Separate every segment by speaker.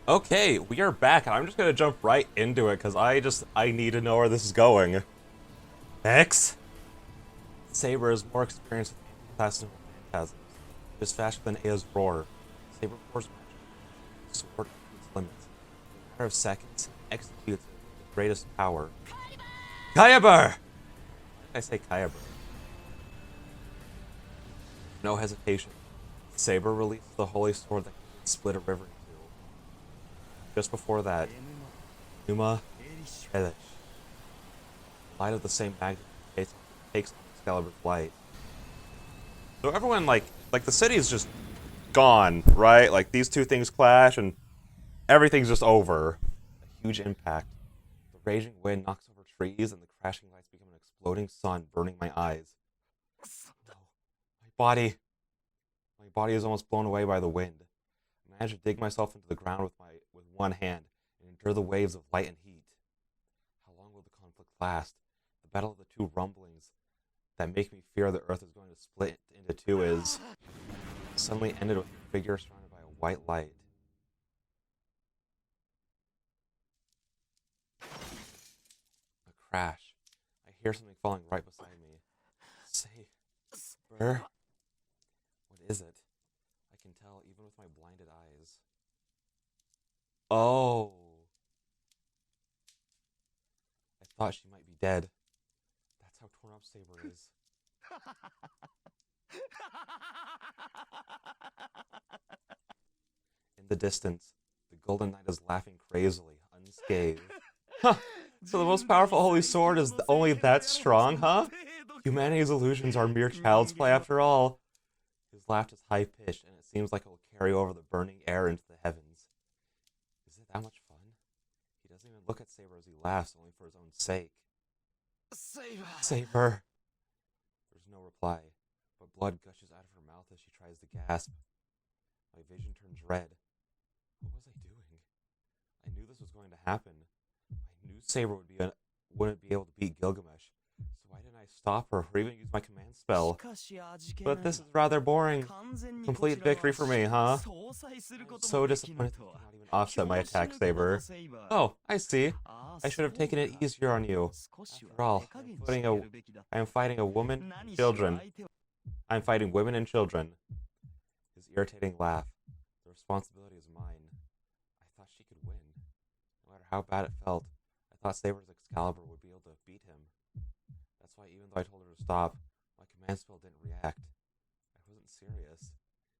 Speaker 1: Okay, we are back, and I'm just gonna jump right into it because I need to know where this is going. X Saber is more experienced with phantasmal phantasms. It is faster than Aya's roar. Saber pours magic. Sword to its limits. In a matter of seconds, executes it with the greatest power. Kyber! Why did I say Kyber? No hesitation. Saber releases the holy sword that can split a river in two. Just before that, Numa Elish, light of the same magnitude, takes on Excalibur's light. So everyone like the city is just gone, right? Like these two things clash and everything's just over. A huge impact. The raging wind knocks over trees and the crashing lights become an exploding sun, burning my eyes. No, my body is almost blown away by the wind. I manage to dig myself into the ground with one hand and endure the waves of light and heat. How long will the conflict last? The battle of the two rumblings that make me fear the earth is going to split into two is suddenly ended with a figure surrounded by a white light. A crash. I hear something falling right beside me. Saber? What is it? I can tell even with my blinded eyes. Oh. I thought she might be dead. That's how torn up Saber is. In the distance, the Golden Knight is laughing crazily, unscathed. Huh. So the most powerful holy sword is only that strong, huh? Humanity's illusions are mere child's play after all. His laugh is high-pitched, and it seems like it will carry over the burning air into the heavens. Is it that much fun? He doesn't even look at Saber as he laughs, only for his own sake. Saber! There's no reply, but blood gushes out of her mouth as she tries to gasp. My vision turns red. What was I doing? I knew this was going to happen. I knew Saber wouldn't be able to beat Gilgamesh, so why didn't I stop her or even use my command spell? But this is rather boring. Complete victory for me, huh? I'm so disappointed that you cannot even offset my attack, Saber. Oh, I see. I should have taken it easier on you. After all, I am fighting a woman and children. I'm fighting women and children. His irritating laugh. The responsibility is mine. I thought she could win. No matter how bad it felt, I thought Saber's Excalibur would be able to beat him. That's why even though I told her to stop, my command spell didn't react. I wasn't serious.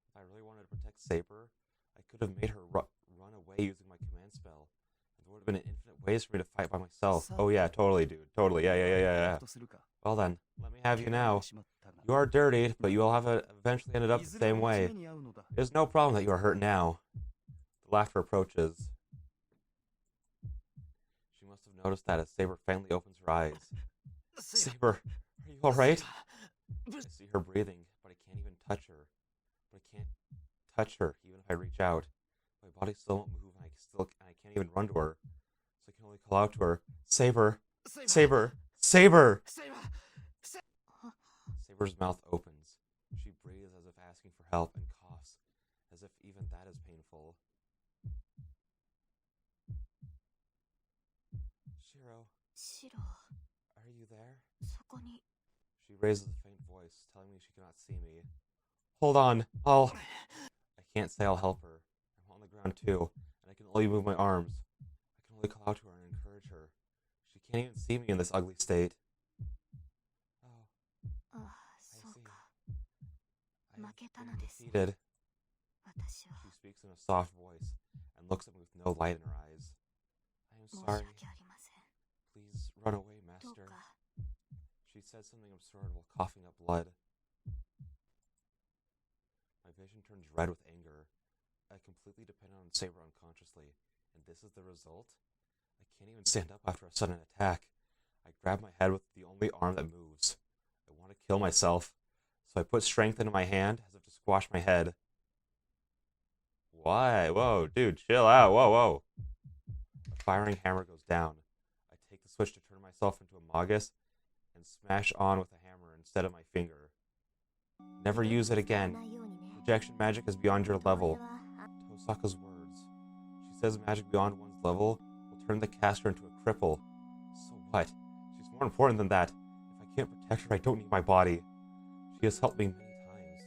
Speaker 1: If I really wanted to protect Saber, I could have made her run away using my command spell. There would have been infinite ways for me to fight by myself. Oh yeah, totally, dude. Totally. Yeah. Well then, let me have you now. You are dirty, but you will have eventually ended up the same way. There's no problem that you are hurt now. The laughter approaches. She must have noticed that as Saber faintly opens her eyes. Saber, are you alright? I see her breathing, but I can't even touch her. But I can't touch her, even if I reach out. My body still won't move, and I can't even run to her. So I can only call out to her, Saber! Saber! Saber! Saber's mouth opens. She breathes as if asking for help and coughs, as if even that is painful. Shiro, are you there? She raises a faint voice, telling me she cannot see me. Hold on, I can't say I'll help her. I'm on the ground too, and I can only move my arms. I can only call out to her and encourage her. She can't even see me in this ugly state. Oh, I see. I am defeated. She speaks in a soft voice and looks at me with no light in her eyes. I am sorry. Please run away, master. She said something absurd while coughing up blood. My vision turns red with anger. I completely depend on Saber unconsciously, and this is the result? I can't even stand up after a sudden attack. I grab my head with the only arm that moves. I want to kill myself, so I put strength into my hand as if to squash my head. Why? Whoa, dude, chill out. Whoa. A firing hammer goes down. I take the switch to turn myself into a Magus and smash on with a hammer instead of my finger. Never use it again. Projection magic is beyond your level. Tosaka's words. She says magic beyond one's level will turn the caster into a cripple. So what? She's more important than that. If I can't protect her, I don't need my body. She has helped me many times.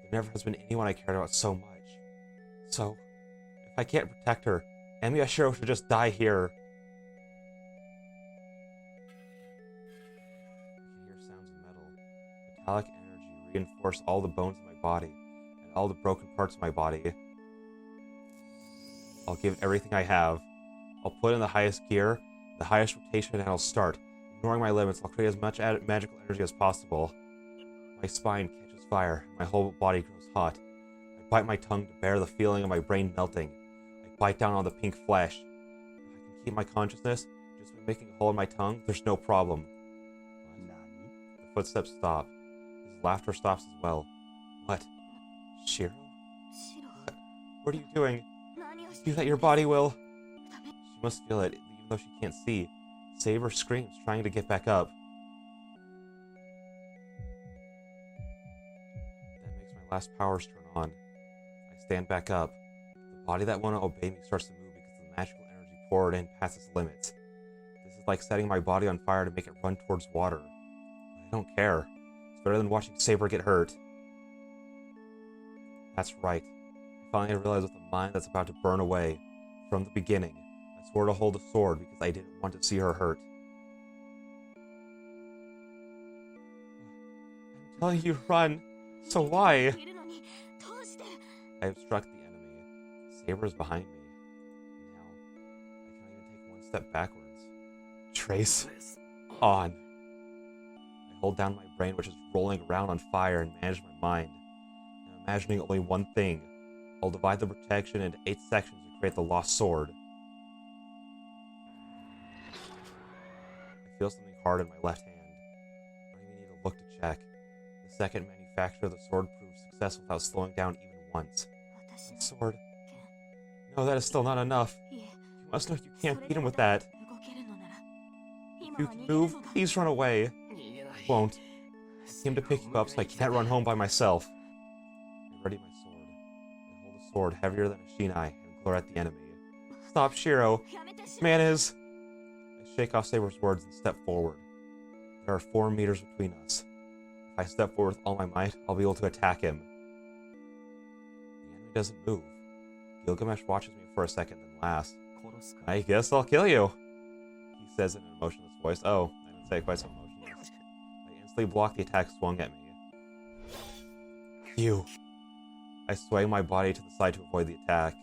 Speaker 1: There never has been anyone I cared about so much. So, if I can't protect her, Emi Ashiro should just die here. I can hear sounds of metal. Metallic energy reinforce all the bones in my body and all the broken parts of my body. I'll give it everything I have. I'll put in the highest gear, the highest rotation, and I'll start. Ignoring my limits, I'll create as much magical energy as possible. My spine catches fire, my whole body grows hot. I bite my tongue to bear the feeling of my brain melting. I bite down on the pink flesh. If I can keep my consciousness, just by making a hole in my tongue, there's no problem. The footsteps stop. His laughter stops as well. What? Shiro? What are you doing? Do that your body will. She must feel it, even though she can't see. Saber screams, trying to get back up. That makes my last powers turn on. I stand back up. The body that won't obey me starts to move because the magical energy poured in past its limits. This is like setting my body on fire to make it run towards water. But I don't care. It's better than watching Saber get hurt. That's right. I finally realized with a mind that's about to burn away. From the beginning, I swore to hold the sword because I didn't want to see her hurt. I'm telling you to run, so why? I have struck the enemy. Saber is behind me. Now, I cannot even take one step backwards. Trace on. I hold down my brain, which is rolling around on fire, and manage my mind. I'm imagining only one thing. I'll divide the protection into 8 sections and create the lost sword. I feel something hard in my left hand. I don't even need to look to check. The second manufacture of the sword proved successful without slowing down even once. The sword. No, that is still not enough. You must know you can't beat him with that. If you can move, please run away. I won't. I came to pick you up so I can't run home by myself. I ready my sword. I hold a sword heavier than a shinai and glare at the enemy. Stop, Shiro. This man is... I shake off Saber's words and step forward. There are 4 meters between us. If I step forward with all my might, I'll be able to attack him. The enemy doesn't move. Gilgamesh watches me for a second, then laughs. I guess I'll kill you, he says in an emotionless voice. Oh, I didn't say it quite so emotionless. I instantly block the attack swung at me. You. I sway my body to the side to avoid the attack.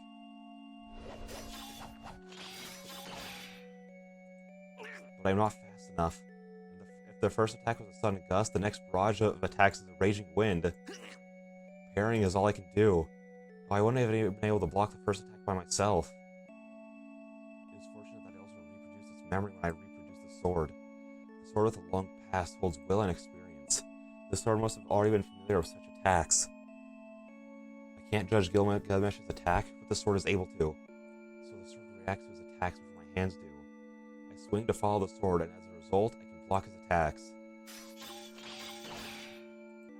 Speaker 1: But I'm not fast enough. If the first attack was a sudden gust, the next barrage of attacks is a raging wind. Parrying is all I can do. I wouldn't have even been able to block the first attack by myself. It was fortunate that I also reproduced its memory when I reproduced the sword. The sword with a long past holds will and experience. The sword must have already been familiar with such attacks. I can't judge Gilgamesh's attack, but the sword is able to. So the sword reacts to his attacks before my hands do. I swing to follow the sword, and as a result, I can block his attacks.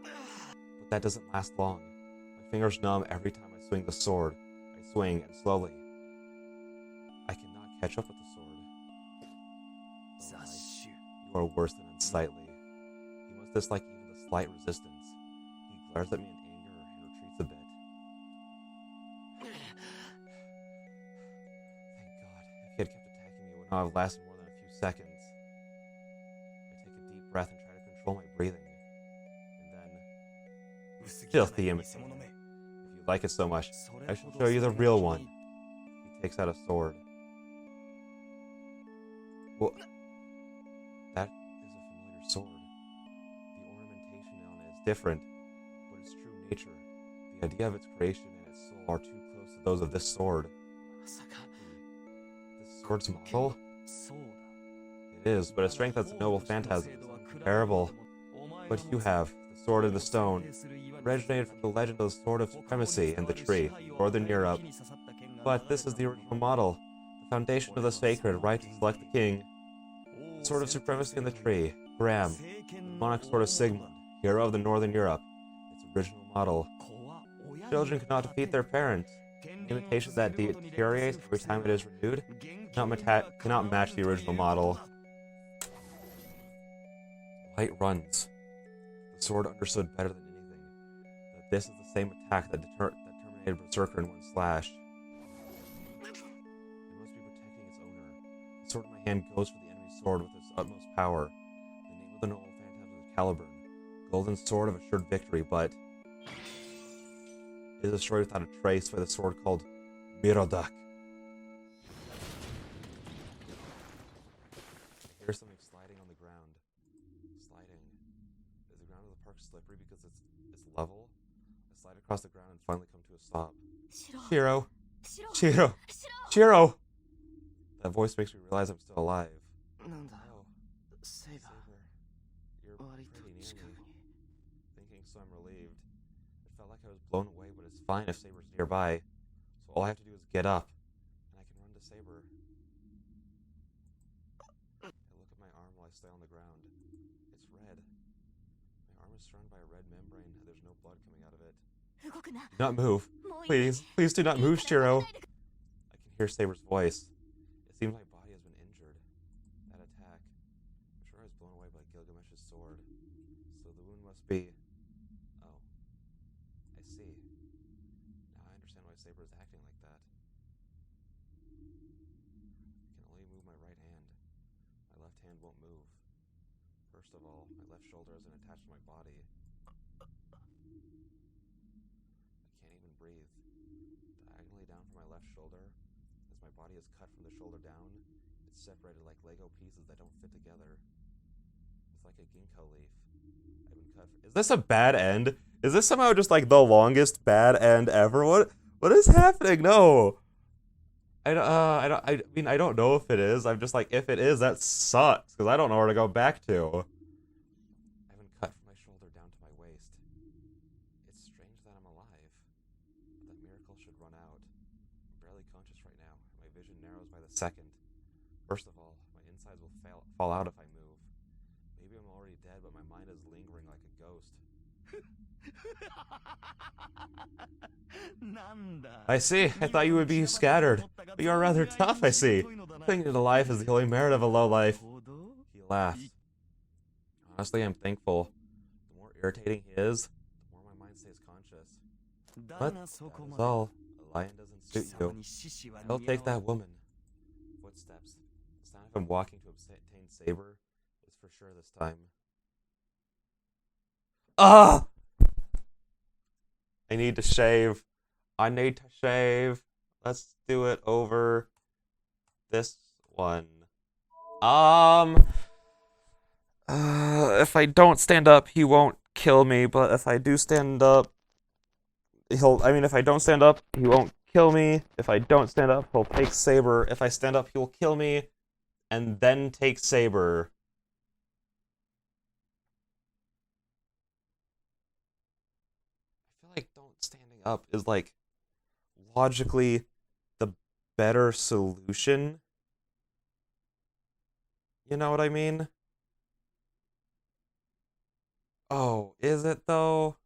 Speaker 1: But that doesn't last long. My fingers numb every time I swing the sword. I swing, and slowly, I cannot catch up with the sword. You are worse than unsightly. He must dislike even the slight resistance. He glares at me in anger and retreats a bit. Thank God. If he had kept attacking me, it would not have lasted more than a few seconds. I take a deep breath and try to control my breathing. And then... Filthy imitator. If you like it so much, I shall show you the real one. He takes out a sword. Well, that is a familiar sword. The ornamentation on it is different, but its true nature, the idea of its creation and its soul are too close to those of this sword. This sword's model? It is, but its strength as a noble phantasm is incomparable. What you have, the sword in the stone, originated from the legend of the Sword of Supremacy and the tree, Northern Europe. But this is the original model, the foundation of the sacred right to select the king. The Sword of Supremacy and the tree, Graham, the monarch sword of Sigmund, hero of the Northern Europe, its original model. Children could not defeat their parents. An imitation that deteriorates every time it is renewed cannot match the original model. Light runs. The sword understood better than anything that this is the same attack that terminated Berserker in one slash. It must be protecting its owner. The sword in my hand goes for the enemy's sword with its utmost power. The name of the noble phantasm is Caliburn, golden sword of assured victory, but it is destroyed without a trace by the sword called Mirodak. I hear something sliding on the ground. Sliding. Is the ground of the park slippery because it's level? I slide across the ground and finally come to a stop. Shiro! Shiro! Shiro! That voice makes me realize I'm still alive. Oh, Saber. You're pretty near me. Thinking so, I'm relieved. It felt like I was blown away, but it's fine if Saber's nearby. So all I have to do is get up, and I can run to Saber. I look at my arm while I stay on the ground. It's red. My arm is surrounded by a red membrane, and there's no blood coming out of it. Do not move. Please, please do not move, Shiro. I can hear Saber's voice. It seems my body has been injured. That attack. I'm sure I was blown away by Gilgamesh's sword. So the wound must be... Oh. I see. Now I understand why Saber is acting like that. I can only move my right hand. My left hand won't move. First of all, my left shoulder isn't attached to my body. I can't even breathe. Diagonally down from my left shoulder, as my body is cut from the shoulder down, it's separated like Lego pieces that don't fit together. It's like a ginkgo leaf. I've been cut. Is this a bad end? Is this somehow just like the longest bad end ever? What is happening? No. I mean, I don't know if it is. I'm just like, if it is, that sucks, because I don't know where to go back to. I've been cut from my shoulder down to my waist. It's strange that I'm alive. That miracle should run out. I'm barely conscious right now. My vision narrows by the second. First of all, my insides will fall out if I move. Maybe I'm already dead, but my mind is lingering like a ghost. I see. I thought you would be scattered. But you are rather tough, I see. Clinging to life is the only merit of a low life. He laughed. Honestly, I'm thankful. The more irritating he is, the more my mind stays conscious. But that is all. A lion doesn't suit you. I'll take that woman. Footsteps. The sound of him walking to obtain Saber is for sure this time. Ah! I need to shave. I need to shave. Let's do it over this one. If I don't stand up, he won't kill me, but if I do stand up, if I don't stand up, he won't kill me. If I don't stand up, he'll take Saber. If I stand up, he'll kill me, and then take Saber. I feel like standing up is like logically the better solution. You know what I mean? Oh, is it though?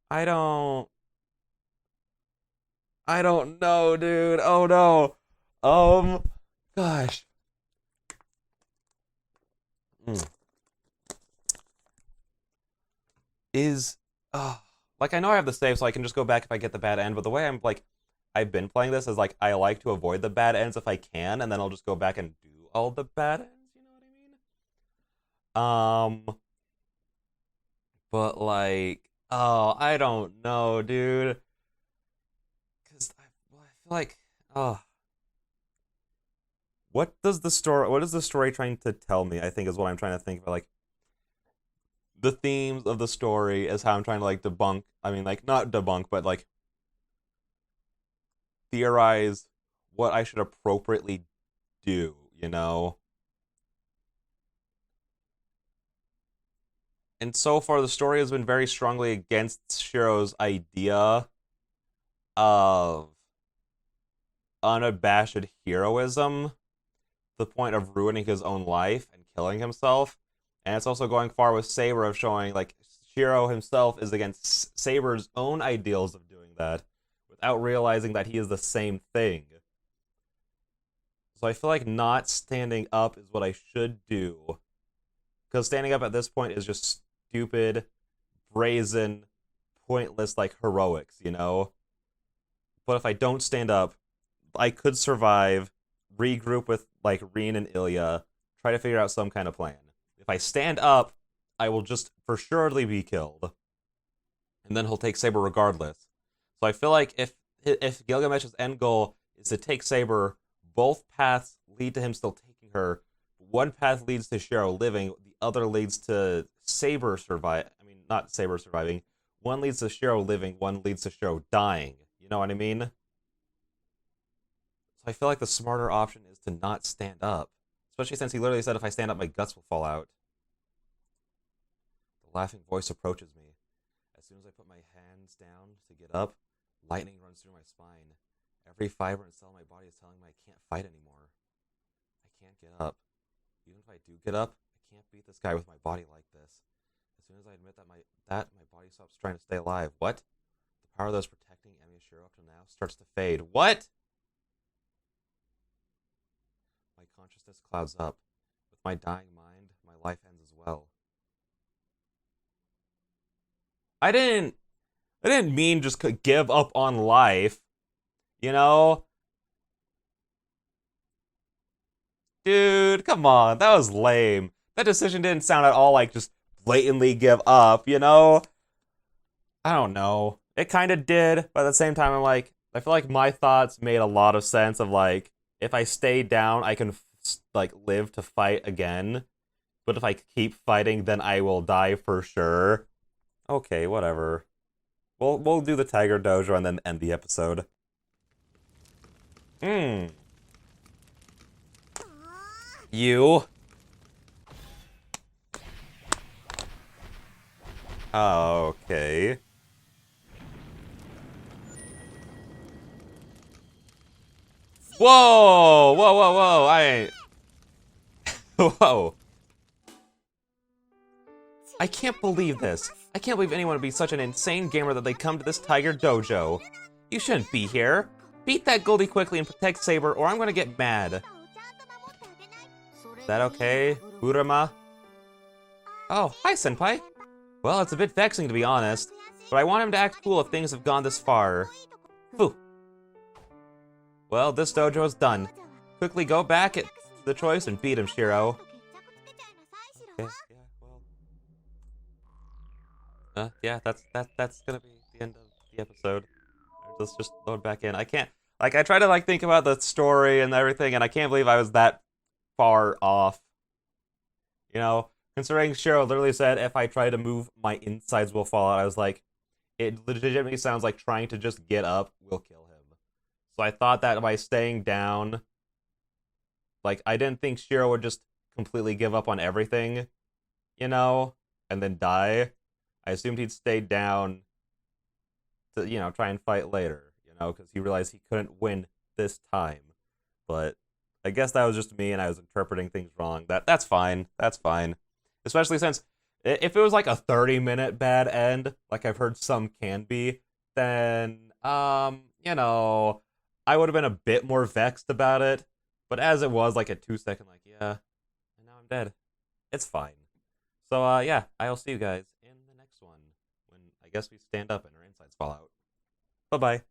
Speaker 1: I don't know, dude. Oh no. Gosh. Like, I know I have the save, so I can just go back if I get the bad end, but the way I've been playing this is, like, I like to avoid the bad ends if I can, and then I'll just go back and do all the bad ends, you know what I mean? But, like, I don't know, dude. Because, I feel like, what is the story trying to tell me, I think is what I'm trying to think about, like, the themes of the story is how I'm trying to, like, debunk, not debunk, but, like, theorize what I should appropriately do, you know? And so far, the story has been very strongly against Shiro's idea of unabashed heroism, to the point of ruining his own life and killing himself. And it's also going far with Saber of showing, like, Shiro himself is against Saber's own ideals of doing that. without realizing that he is the same thing. So I feel like not standing up is what I should do. Because standing up at this point is just stupid, brazen, pointless, like, heroics, you know? But if I don't stand up, I could survive, regroup with, like, Reen and Ilya, try to figure out some kind of plan. If I stand up, I will just for surely be killed. And then he'll take Saber regardless. So I feel like if Gilgamesh's end goal is to take Saber, both paths lead to him still taking her. One path leads to Shiro living, the other leads to Saber survive. I mean, not Saber surviving. One leads to Shiro living, one leads to Shiro dying. You know what I mean? So I feel like the smarter option is to not stand up. Especially since he literally said if I stand up, my guts will fall out. The laughing voice approaches me. As soon as I put my hands down to get up, lightning runs through my spine. Every fiber and cell in my body is telling me I can't fight anymore. I can't get up. Even if I do get up, I can't beat this guy with my body like this. As soon as I admit that my body stops trying to stay alive. What? The power that was protecting Emi Shiro up to now starts to fade. What? My consciousness clouds up. With my dying mind, my life ends as well. I didn't mean just give up on life. You know? Dude, come on. That was lame. That decision didn't sound at all like just blatantly give up, you know? I don't know. It kind of did, but at the same time, I'm like, I feel like my thoughts made a lot of sense of like, if I stay down, I can like live to fight again. But if I keep fighting, then I will die for sure. Okay, whatever. We'll do the Tiger Dojo and then end the episode. You. Okay. Whoa! Whoa, whoa, whoa! I ain't... Whoa. I can't believe this. I can't believe anyone would be such an insane gamer that they come to this Tiger Dojo. You shouldn't be here. Beat that Goldie quickly and protect Saber, or I'm gonna get mad. Is that okay, Urama? Oh, hi, Senpai. Well, it's a bit vexing to be honest, but I want him to act cool if things have gone this far. Phew. Well, this dojo is done. Quickly go back to the choice and beat him, Shiro. Okay, yeah, well. Yeah, that's gonna be the end of the episode. Let's just load back in. I can't, like, I try to, like, think about the story and everything, and I can't believe I was that far off. You know, considering Shiro literally said if I try to move, my insides will fall out. I was like, it legitimately sounds like trying to just get up will kill him. So I thought that by staying down, like, I didn't think Shiro would just completely give up on everything, you know, and then die. I assumed he'd stay down to, you know, try and fight later, you know, because he realized he couldn't win this time. But I guess that was just me and I was interpreting things wrong. That's fine. That's fine. Especially since if it was like a 30-minute bad end, like I've heard some can be, then, you know, I would have been a bit more vexed about it. But as it was, like a 2-second, like, yeah, and now I'm dead. It's fine. So, yeah, I'll see you guys in the next one when I guess we stand up and our insides fall out. Bye-bye.